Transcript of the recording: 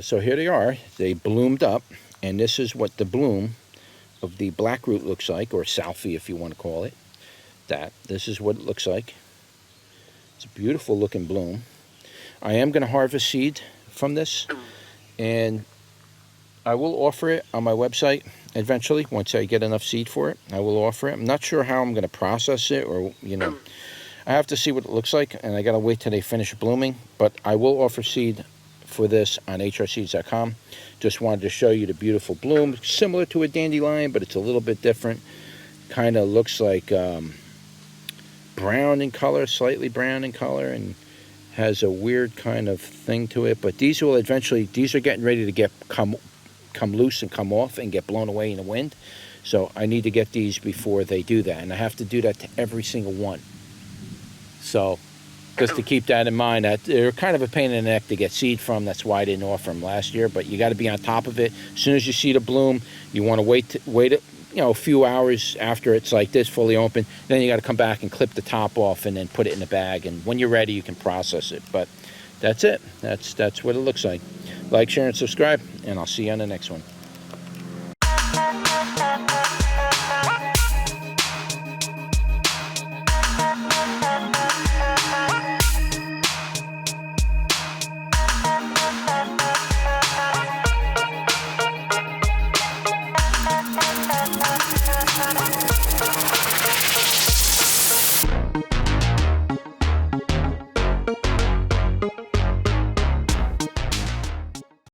So here they are. They bloomed up, and this is what the bloom of the black root looks like, or Salfie if you want to call it that. This is what it looks like. It's a beautiful looking bloom. I am going to harvest seed from this, and I will offer it on my website eventually. Once I get enough seed for it, I will offer it. I'm not sure how I'm going to process it, or I have to see what it looks like, and I got to wait till they finish blooming. But I will offer seed for this on hrseeds.com. Just wanted to show you the beautiful bloom, similar to a dandelion, but it's a little bit different. Kind of looks like brown in color, slightly brown in color, and has a weird kind of thing to it. But these will eventually, these are getting ready to come loose and come off and get blown away in the wind. So I need to get these before they do that, and I have to do that to every single one. So just to keep that in mind, that they're kind of a pain in the neck to get seed from. That's why I didn't offer them last year. But you got to be on top of it. As soon as you see the bloom, you want to wait a few hours after it's like this, fully open. Then you got to come back and clip the top off and then put it in the bag. And when you're ready, you can process it. But that's it. That's what it looks like. Like, share, and subscribe, and I'll see you on the next one.